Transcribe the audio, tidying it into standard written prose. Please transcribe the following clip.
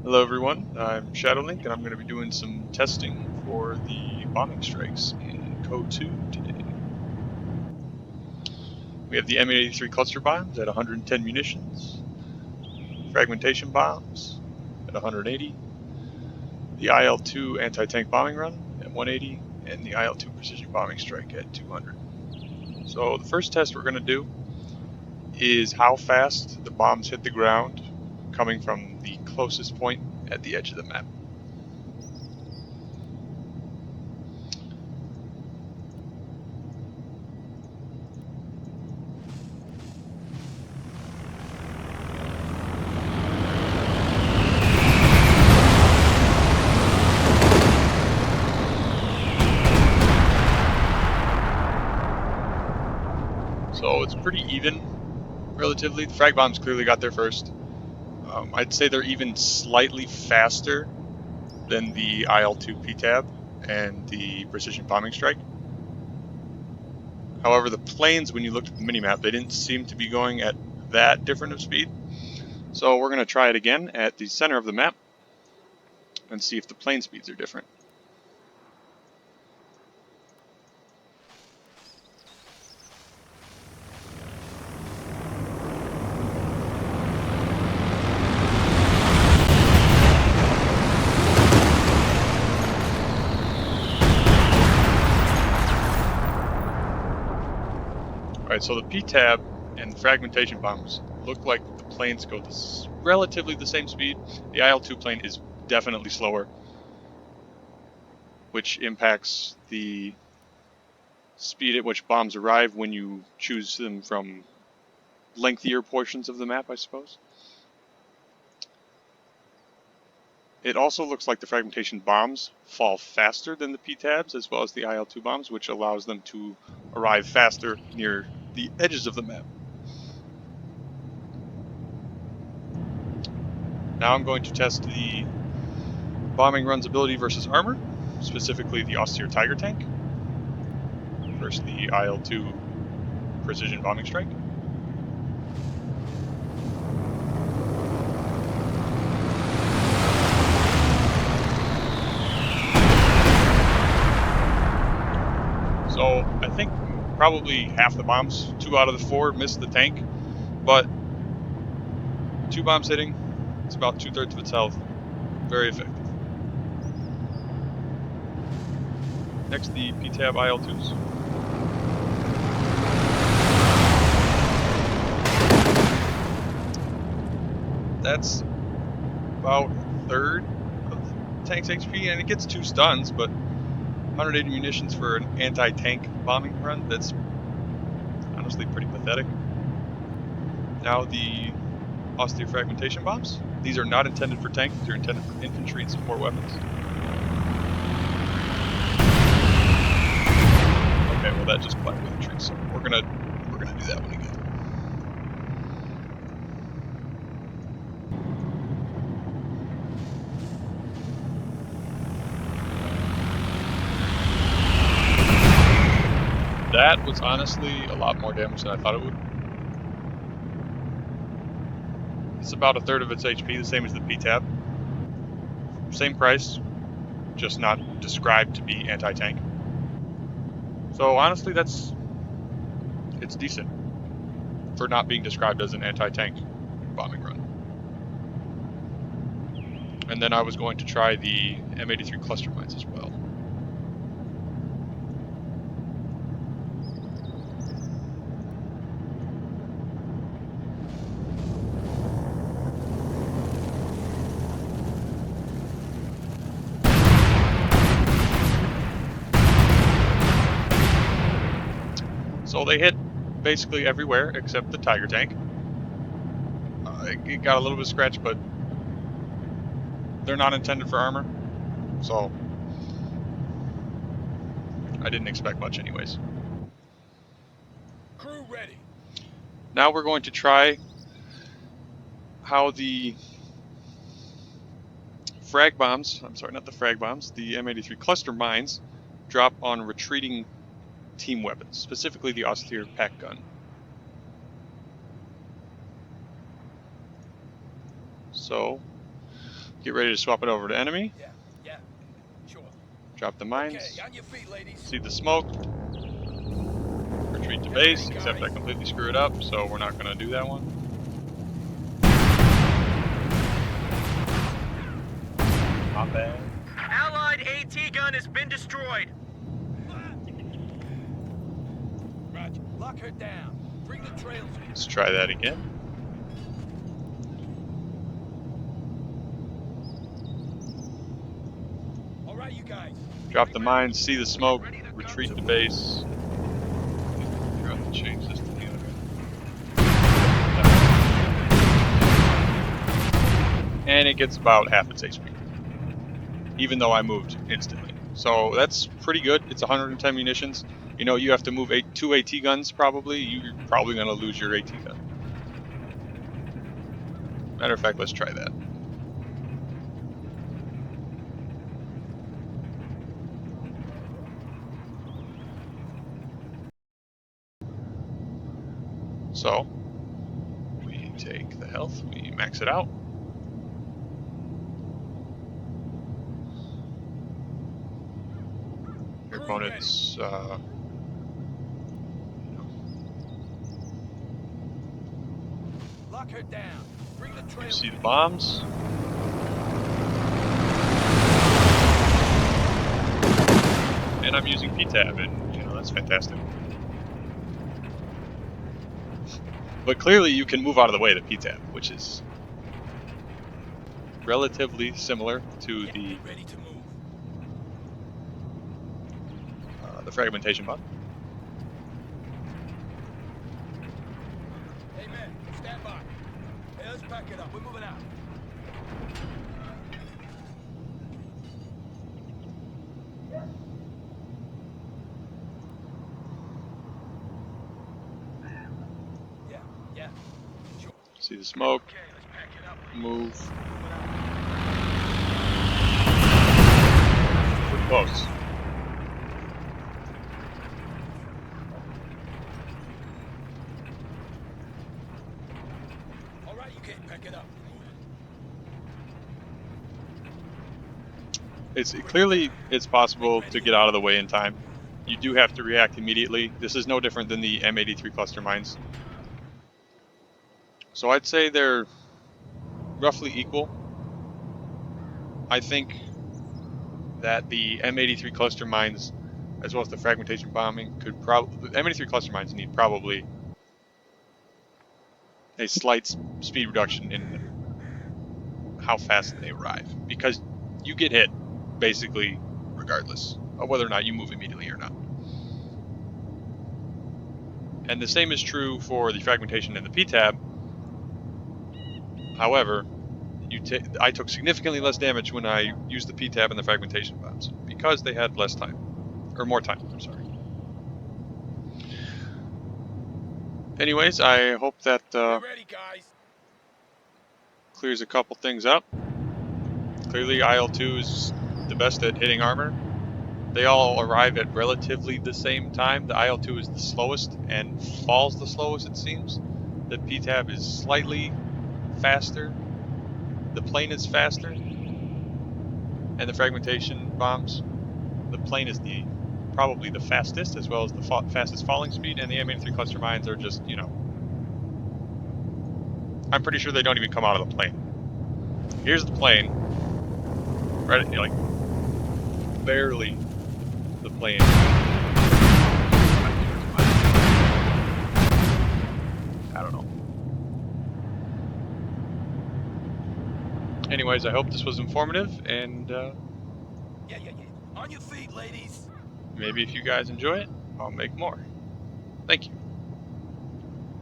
Hello everyone, I'm Shadowlink and I'm going to be doing some testing for the bombing strikes in Coh2 today. We have the M83 cluster bombs at 110 munitions, fragmentation bombs at 180, the IL-2 anti-tank bombing run at 180, and the IL-2 precision bombing strike at 200. So the first test we're going to do is how fast the bombs hit the ground coming from the closest point at the edge of the map. So it's pretty even, relatively. The frag bombs clearly got there first. I'd say they're even slightly faster than the IL-2 PTAB and the precision bombing strike. However, the planes, when you looked at the minimap, they didn't seem to be going at that different of speed. So we're going to try it again at the center of the map and see if the plane speeds are different. Alright, so the PTAB and the fragmentation bombs look like the planes go relatively the same speed. The IL-2 plane is definitely slower, which impacts the speed at which bombs arrive when you choose them from lengthier portions of the map, I suppose. It also looks like the fragmentation bombs fall faster than the PTABs as well as the IL-2 bombs, which allows them to arrive faster near the edges of the map. Now I'm going to test the bombing run's ability versus armor, specifically the austere Tiger tank versus the IL-2 precision bombing strike. So I think probably half the bombs, 2 out of the 4, missed the tank, but 2 bombs hitting, it's about 2/3 of its health. Very effective. Next, the PTAB IL-2s. That's about a third of the tank's HP, and it gets 2 stuns, but 180 munitions for an anti-tank bombing run, that's honestly pretty pathetic. Now the austere fragmentation bombs. These are not intended for tanks, these are intended for infantry and support weapons. Okay, well that just applied with the tree, so we're gonna do that one again. That was honestly a lot more damage than I thought it would. It's about a third of its HP, the same as the PTAB. Same price, just not described to be anti-tank. So honestly, it's decent for not being described as an anti-tank bombing run. And then I was going to try the M83 cluster mines as well. So they hit basically everywhere except the Tiger tank. It got a little bit of scratch, but they're not intended for armor, so I didn't expect much anyways. Crew ready. Now we're going to try how the frag bombs, I'm sorry, not the frag bombs, the M83 cluster mines drop on retreating team weapons, specifically the austere pack gun. So Get ready to swap it over to enemy. Yeah, sure. Drop the mines. Okay, on your feet, ladies. See the smoke. Retreat to base, except I completely screw it up, so we're not going to do that one. Not bad. Allied AT gun has been destroyed. Roger. Lock her down. Bring the trails in. Let's try that again. All right, you guys. Drop the mines, see the smoke, retreat to base. Forgot to change this to the other. And it gets about half its HP, even though I moved instantly. So that's pretty good. It's 110 munitions. You know, you have to move 2 AT guns probably. You're probably going to lose your AT gun. Matter of fact, let's try that. So, we take the health, we max it out. Your opponent's, Lock her down. Bring the you trails. see the bombs. And I'm using PTAB, and, you know, that's fantastic. But clearly you can move out of the way of the PTAB, which is relatively similar to the Ready to move. fragmentation button. Hey, man, stand by. Hey, let's pack it up. We're moving out. Yeah, sure. See the smoke, Okay, let's pack it up. move. Pretty close. All right, you can't pack it up. It's possible to get out of the way in time. You do have to react immediately. This is no different than the M83 cluster mines. So I'd say they're roughly equal. I think that the M83 cluster mines, as well as the fragmentation bombing, could probably... The M83 cluster mines need probably a slight speed reduction in how fast they arrive, because you get hit basically regardless of whether or not you move immediately or not. And the same is true for the fragmentation and the PTAB. However, I took significantly less damage when I used the PTAB and the fragmentation bombs because they had less time, or more time, I'm sorry. Anyways, I hope that Ready, guys. clears a couple things up. Clearly, IL-2 is the best at hitting armor. They all arrive at relatively the same time. The IL-2 is the slowest and falls the slowest, it seems. The PTAB is slightly faster. The plane is faster. And the fragmentation bombs, the plane is probably the fastest, as well as the fastest falling speed, and the M83 cluster mines are just, you know, I'm pretty sure they don't even come out of the plane. Here's the plane, right, like, barely the plane. I don't know. Anyways, I hope this was informative, and Yeah. On your feet, ladies. maybe if you guys enjoy it, I'll make more. Thank you.